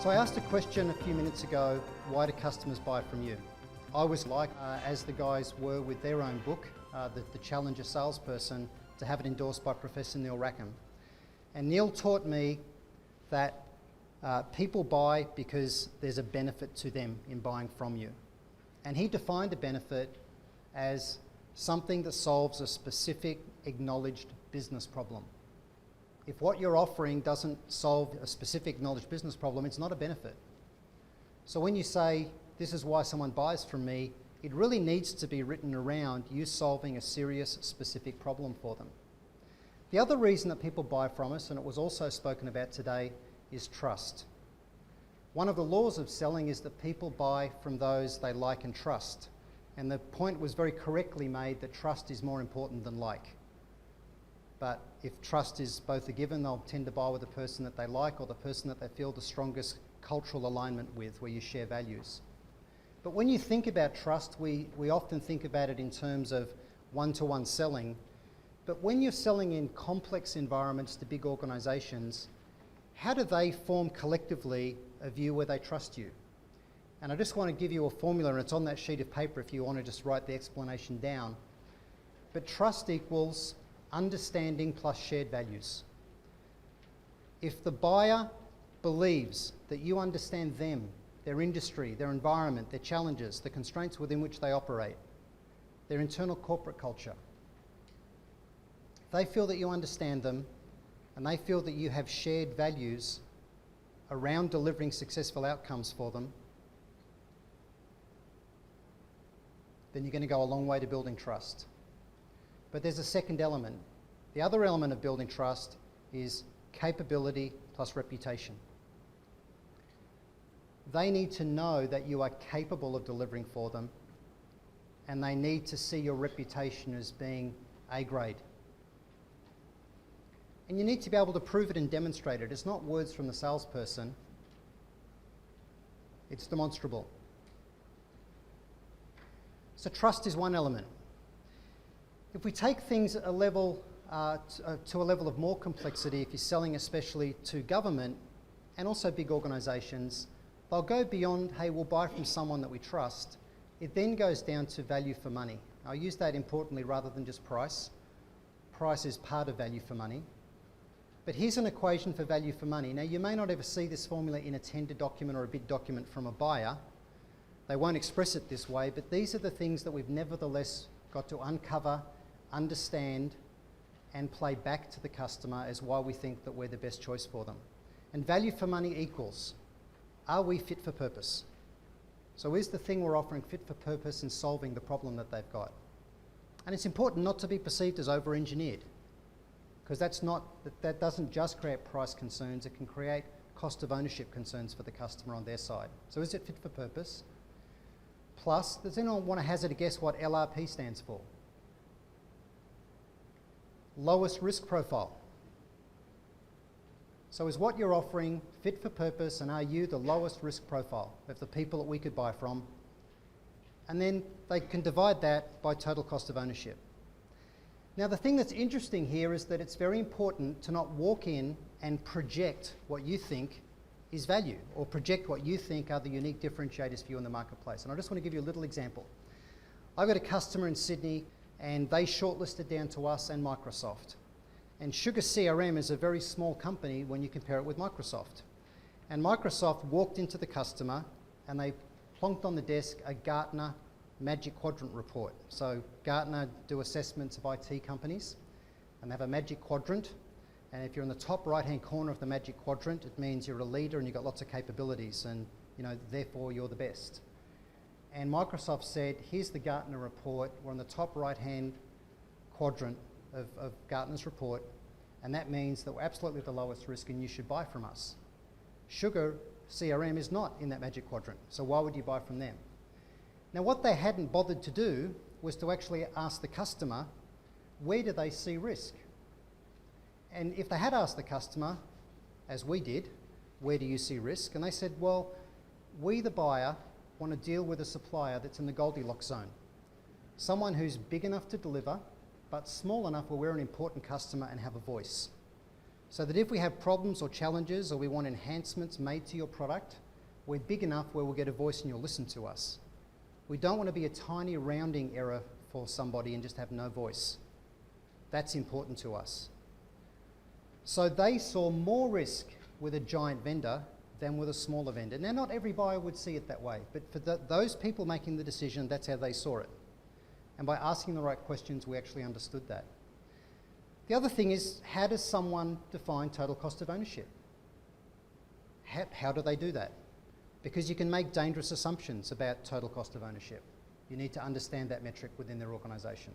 So I asked a question a few minutes ago, why do customers buy from you? I was like, as the guys were with their own book, the Challenger Salesperson, to have it endorsed by Professor Neil Rackham. And Neil taught me that people buy because there's a benefit to them in buying from you. And he defined a benefit as something that solves a specific, acknowledged business problem. If what you're offering doesn't solve a specific acknowledged business problem, it's not a benefit. So when you say, this is why someone buys from me, it really needs to be written around you solving a serious, specific problem for them. The other reason that people buy from us, and it was also spoken about today, is trust. One of the laws of selling is that people buy from those they like and trust. And the point was very correctly made that trust is more important than like. But if trust is both a given, they'll tend to buy with the person that they like or the person that they feel the strongest cultural alignment with, where you share values. But when you think about trust, we often think about it in terms of one-to-one selling. But when you're selling in complex environments to big organisations, how do they form collectively a view where they trust you? And I just want to give you a formula, and it's on that sheet of paper if you want to just write the explanation down. But trust equals understanding plus shared values. If the buyer believes that you understand them, their industry, their environment, their challenges, the constraints within which they operate, their internal corporate culture, if they feel that you understand them and they feel that you have shared values around delivering successful outcomes for them, then you're going to go a long way to building trust. But there's a second element. The other element of building trust is capability plus reputation. They need to know that you are capable of delivering for them, and they need to see your reputation as being A grade. And you need to be able to prove it and demonstrate it. It's not words from the salesperson, it's demonstrable. So trust is one element. If we take things a level to a level of more complexity, if you're selling especially to government and also big organisations, they'll go beyond, hey, we'll buy from someone that we trust. It then goes down to value for money. I'll use that importantly rather than just price. Price is part of value for money. But here's an equation for value for money. Now, you may not ever see this formula in a tender document or a bid document from a buyer. They won't express it this way, but these are the things that we've nevertheless got to uncover, understand, and play back to the customer as why we think that we're the best choice for them. And value for money equals, are we fit for purpose? So is the thing we're offering fit for purpose in solving the problem that they've got? And it's important not to be perceived as over-engineered, because that doesn't just create price concerns, it can create cost of ownership concerns for the customer on their side. So is it fit for purpose? Plus, does anyone want to hazard a guess what LRP stands for? Lowest risk profile. So is what you're offering fit for purpose, and are you the lowest risk profile of the people that we could buy from? And then they can divide that by total cost of ownership. Now, the thing that's interesting here is that it's very important to not walk in and project what you think is value, or project what you think are the unique differentiators for you in the marketplace. And I just want to give you a little example. I've got a customer in Sydney, and they shortlisted down to us and Microsoft. And Sugar CRM is a very small company when you compare it with Microsoft. And Microsoft walked into the customer and they plonked on the desk a Gartner Magic Quadrant report. So Gartner do assessments of IT companies, and they have a Magic Quadrant. And if you're in the top right-hand corner of the Magic Quadrant, it means you're a leader and you've got lots of capabilities, and therefore you're the best. And Microsoft said, here's the Gartner report. We're on the top right-hand quadrant of Gartner's report, and that means that we're absolutely the lowest risk and you should buy from us. Sugar CRM is not in that Magic Quadrant, so why would you buy from them? Now, what they hadn't bothered to do was to actually ask the customer, where do they see risk? And if they had asked the customer, as we did, where do you see risk? And they said, well, we, the buyer, want to deal with a supplier that's in the Goldilocks zone. Someone who's big enough to deliver, but small enough where we're an important customer and have a voice. So that if we have problems or challenges or we want enhancements made to your product, we're big enough where we'll get a voice and you'll listen to us. We don't want to be a tiny rounding error for somebody and just have no voice. That's important to us. So they saw more risk with a giant vendor than with a smaller vendor. Now, not every buyer would see it that way, but for those people making the decision, that's how they saw it. And by asking the right questions, we actually understood that. The other thing is, how does someone define total cost of ownership? How do they do that? Because you can make dangerous assumptions about total cost of ownership. You need to understand that metric within their organisation.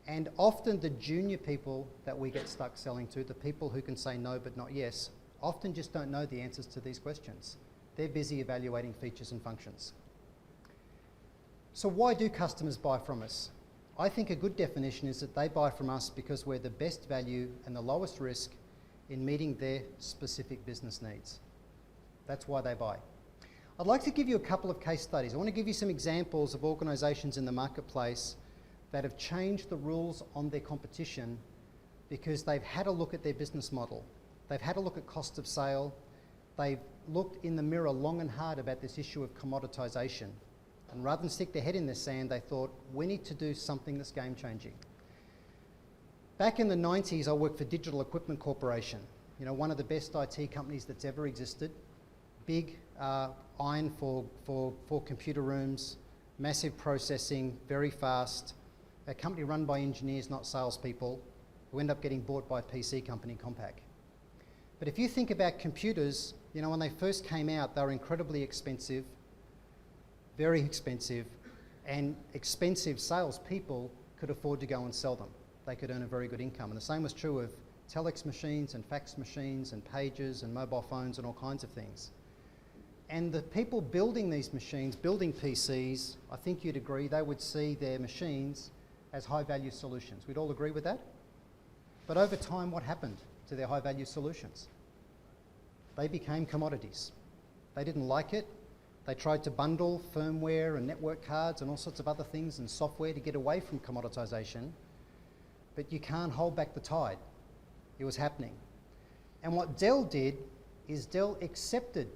And often the junior people that we get stuck selling to, the people who can say no but not yes, often just don't know the answers to these questions. They're busy evaluating features and functions. So why do customers buy from us? I think a good definition is that they buy from us because we're the best value and the lowest risk in meeting their specific business needs. That's why they buy. I'd like to give you a couple of case studies. I want to give you some examples of organisations in the marketplace that have changed the rules on their competition because they've had a look at their business model. They've had a look at cost of sale. They've looked in the mirror long and hard about this issue of commoditisation. And rather than stick their head in the sand, they thought, we need to do something that's game-changing. Back in the 90s, I worked for Digital Equipment Corporation, one of the best IT companies that's ever existed. Big iron for computer rooms, massive processing, very fast. A company run by engineers, not salespeople, who end up getting bought by a PC company, Compaq. But if you think about computers, when they first came out, they were incredibly expensive, very expensive, and expensive salespeople could afford to go and sell them. They could earn a very good income. And the same was true of telex machines and fax machines and pagers and mobile phones and all kinds of things. And the people building these machines, building PCs, I think you'd agree, they would see their machines as high-value solutions. We'd all agree with that? But over time, what happened to their high-value solutions? They became commodities. They didn't like it. They tried to bundle firmware and network cards and all sorts of other things and software to get away from commoditisation. But you can't hold back the tide. It was happening. And what Dell did is Dell accepted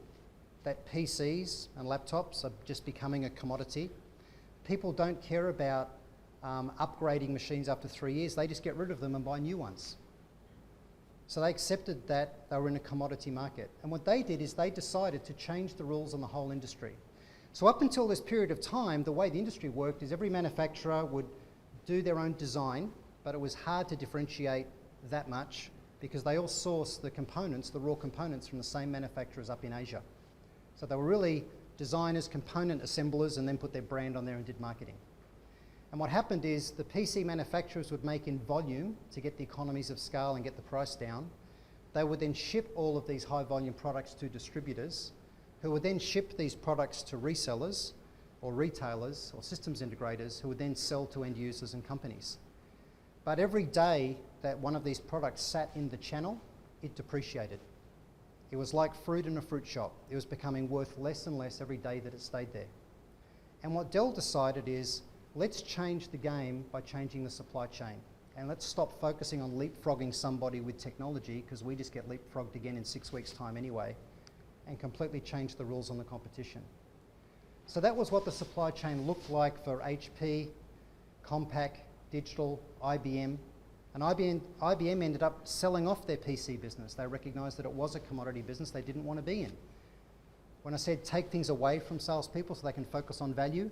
that PCs and laptops are just becoming a commodity. People don't care about upgrading machines after 3 years. They just get rid of them and buy new ones. So they accepted that they were in a commodity market. And what they did is they decided to change the rules on the whole industry. So up until this period of time, the way the industry worked is every manufacturer would do their own design, but it was hard to differentiate that much because they all sourced the components, the raw components, from the same manufacturers up in Asia. So they were really designers, component assemblers, and then put their brand on there and did marketing. And what happened is the PC manufacturers would make in volume to get the economies of scale and get the price down. They would then ship all of these high volume products to distributors who would then ship these products to resellers or retailers or systems integrators who would then sell to end users and companies. But every day that one of these products sat in the channel, it depreciated. It was like fruit in a fruit shop. It was becoming worth less and less every day that it stayed there. And what Dell decided is, let's change the game by changing the supply chain. And let's stop focusing on leapfrogging somebody with technology, because we just get leapfrogged again in 6 weeks' time anyway, and completely change the rules on the competition. So that was what the supply chain looked like for HP, Compaq, Digital, IBM. And IBM ended up selling off their PC business. They recognised that it was a commodity business they didn't want to be in. When I said take things away from salespeople so they can focus on value,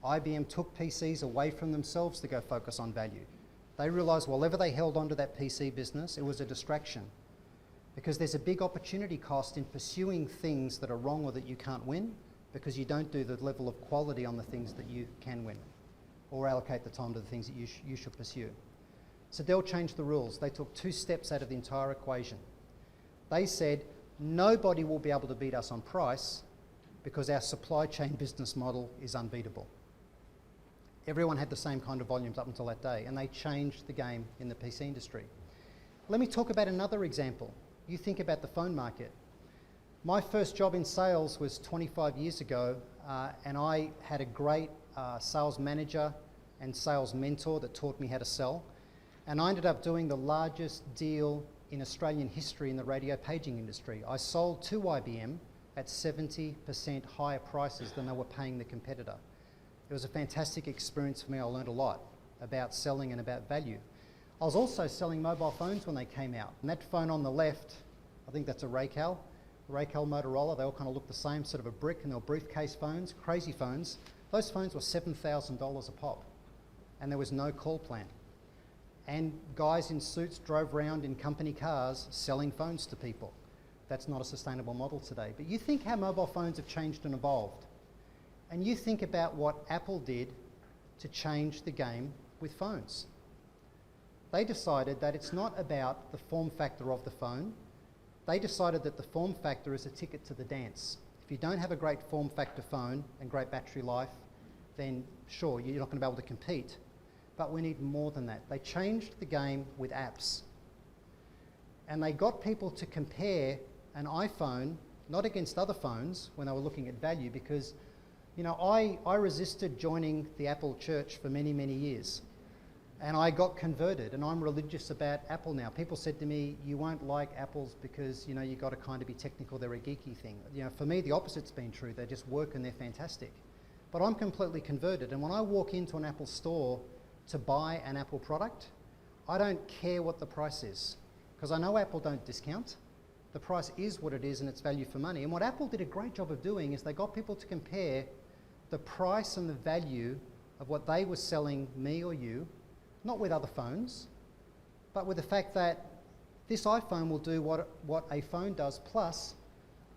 IBM took PCs away from themselves to go focus on value. They realised whenever they held onto that PC business, it was a distraction, because there's a big opportunity cost in pursuing things that are wrong or that you can't win, because you don't do the level of quality on the things that you can win, or allocate the time to the things that you should pursue. So Dell changed the rules. They took 2 steps out of the entire equation. They said, nobody will be able to beat us on price because our supply chain business model is unbeatable. Everyone had the same kind of volumes up until that day, and they changed the game in the PC industry. Let me talk about another example. You think about the phone market. My first job in sales was 25 years ago, and I had a great sales manager and sales mentor that taught me how to sell. And I ended up doing the largest deal in Australian history in the radio paging industry. I sold to IBM at 70% higher prices than they were paying the competitor. It was a fantastic experience for me. I learned a lot about selling and about value. I was also selling mobile phones when they came out. And that phone on the left, I think that's a Raycal Motorola. They all kind of look the same, sort of a brick, and they were briefcase phones, crazy phones. Those phones were $7,000 a pop, and there was no call plan. And guys in suits drove around in company cars selling phones to people. That's not a sustainable model today. But you think how mobile phones have changed and evolved, and you think about what Apple did to change the game with phones. They decided that it's not about the form factor of the phone. They decided that the form factor is a ticket to the dance. If you don't have a great form factor phone and great battery life, then sure, you're not going to be able to compete. But we need more than that. They changed the game with apps. And they got people to compare an iPhone, not against other phones, when they were looking at value, because I resisted joining the Apple church for many, many years. And I got converted, and I'm religious about Apple now. People said to me, you won't like Apples because you've got to kind of be technical, they're a geeky thing. For me, the opposite's been true. They just work and they're fantastic. But I'm completely converted, and when I walk into an Apple store to buy an Apple product, I don't care what the price is, because I know Apple don't discount. The price is what it is, and it's value for money. And what Apple did a great job of doing is they got people to compare the price and the value of what they were selling me or you, not with other phones, but with the fact that this iPhone will do what a phone does, plus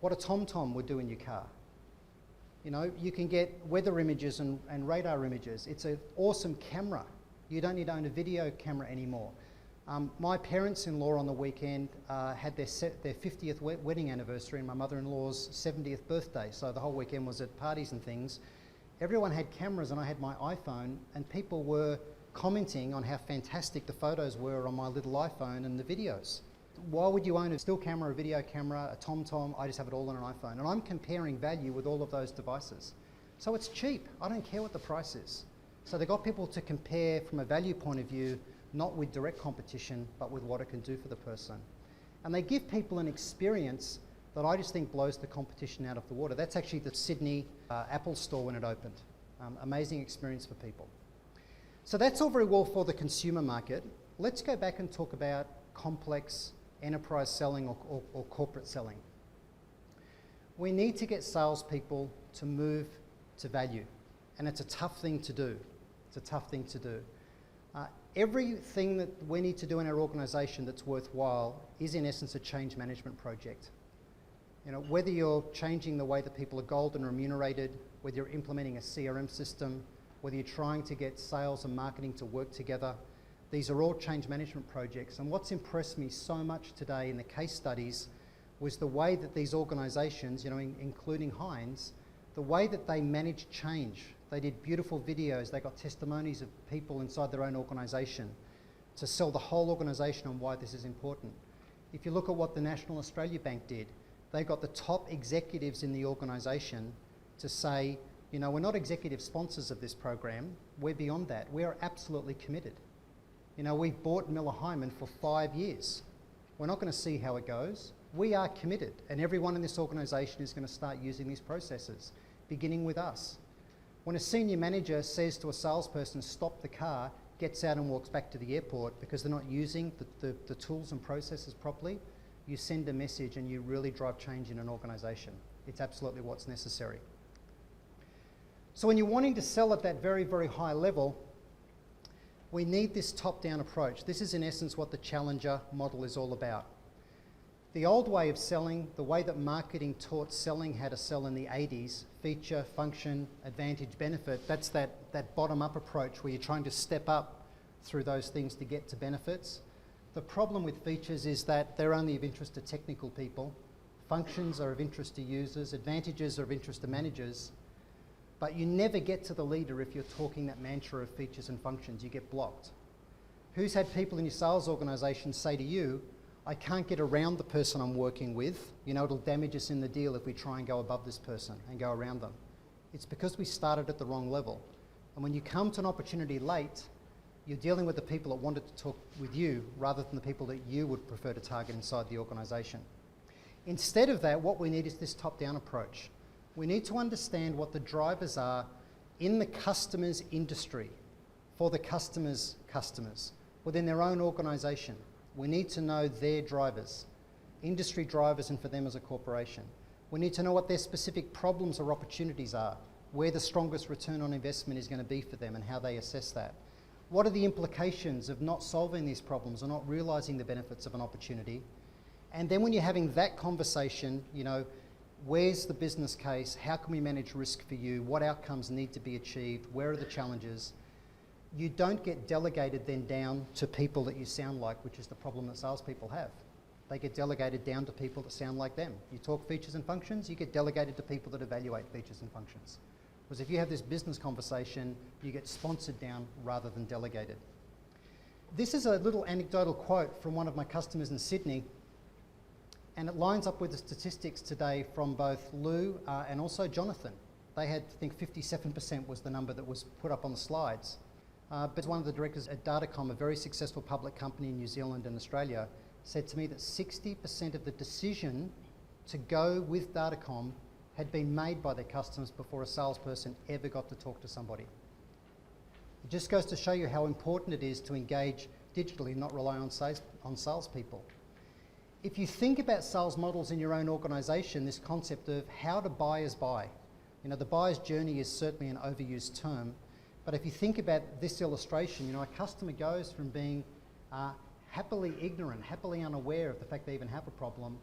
what a TomTom would do in your car. You can get weather images and radar images. It's an awesome camera. You don't need to own a video camera anymore. My parents-in-law on the weekend had their 50th wedding anniversary and my mother-in-law's 70th birthday, so the whole weekend was at parties and things. Everyone had cameras and I had my iPhone, and people were commenting on how fantastic the photos were on my little iPhone and the videos. Why would you own a still camera, a video camera, a TomTom? I just have it all on an iPhone. And I'm comparing value with all of those devices. So it's cheap. I don't care what the price is. So they got people to compare from a value point of view, not with direct competition, but with what it can do for the person. And they give people an experience that I just think blows the competition out of the water. That's actually the Sydney Apple store when it opened. Amazing experience for people. So that's all very well for the consumer market. Let's go back and talk about complex enterprise selling or corporate selling. We need to get salespeople to move to value, and it's a tough thing to do. It's a tough thing to do. Everything that we need to do in our organisation that's worthwhile is in essence a change management project. Whether you're changing the way that people are gold and remunerated, whether you're implementing a CRM system, whether you're trying to get sales and marketing to work together, these are all change management projects. And what's impressed me so much today in the case studies was the way that these organisations, including Heinz, the way that they managed change. They did beautiful videos, they got testimonies of people inside their own organisation to sell the whole organisation on why this is important. If you look at what the National Australia Bank did, they got the top executives in the organisation to say, we're not executive sponsors of this program, we're beyond that. We are absolutely committed. We've bought Miller Heiman for 5 years. We're not going to see how it goes. We are committed, and everyone in this organisation is going to start using these processes, beginning with us. When a senior manager says to a salesperson, stop the car, gets out and walks back to the airport because they're not using the tools and processes properly, you send a message and you really drive change in an organisation. It's absolutely what's necessary. So when you're wanting to sell at that very, very high level, we need this top-down approach. This is in essence what the challenger model is all about. The old way of selling, the way that marketing taught selling how to sell in the 80s, feature, function, advantage, benefit, that's that bottom-up approach where you're trying to step up through those things to get to benefits. The problem with features is that they're only of interest to technical people. Functions are of interest to users, advantages are of interest to managers, but you never get to the leader if you're talking that mantra of features and functions. You get blocked. Who's had people in your sales organisation say to you, I can't get around the person I'm working with, it'll damage us in the deal if we try and go above this person and go around them. It's because we started at the wrong level. And when you come to an opportunity late, You're dealing with the people that wanted to talk with you rather than the people that you would prefer to target inside the organisation. Instead of that, what we need is this top-down approach. We need to understand what the drivers are in the customer's industry, for the customer's customers, within their own organisation. We need to know their drivers, industry drivers, and for them as a corporation. We need to know what their specific problems or opportunities are, where the strongest return on investment is going to be for them and how they assess that. What are the implications of not solving these problems or not realising the benefits of an opportunity? And then when you're having that conversation, you know, where's the business case? How can we manage risk for you? What outcomes need to be achieved? Where are the challenges? You don't get delegated then down to people that you sound like, which is the problem that salespeople have. They get delegated down to people that sound like them. You talk features and functions, you get delegated to people that evaluate features and functions. Because if you have this business conversation, you get sponsored down rather than delegated. This is a little anecdotal quote from one of my customers in Sydney, and it lines up with the statistics today from both Lou and also Jonathan. They had, I think 57% was the number that was put up on the slides. But one of the directors at Datacom, a very successful public company in New Zealand and Australia, said to me that 60% of the decision to go with Datacom had been made by their customers before a salesperson ever got to talk to somebody. It just goes to show you how important it is to engage digitally, not rely on salespeople. If you think about sales models in your own organisation, this concept of how do buyers buy? You know, the buyer's journey is certainly an overused term, but if you think about this illustration, you know, a customer goes from being happily ignorant, happily unaware of the fact they even have a problem,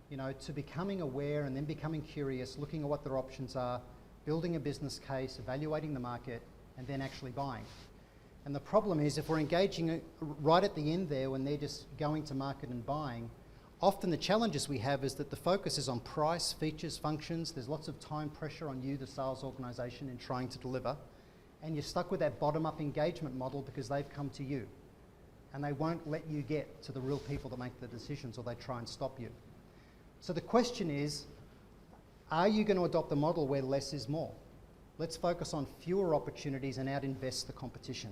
you know, to becoming aware and then becoming curious, looking at what their options are, building a business case, evaluating the market, and then actually buying. And the problem is if we're engaging right at the end there when they're just going to market and buying, often the challenges we have is that the focus is on price, features, functions. There's lots of time pressure on you, the sales organisation, in trying to deliver. And you're stuck with that bottom-up engagement model because they've come to you. And they won't let you get to the real people that make the decisions, or they try and stop you. So the question is, are you going to adopt a model where less is more? Let's focus on fewer opportunities and out-invest the competition.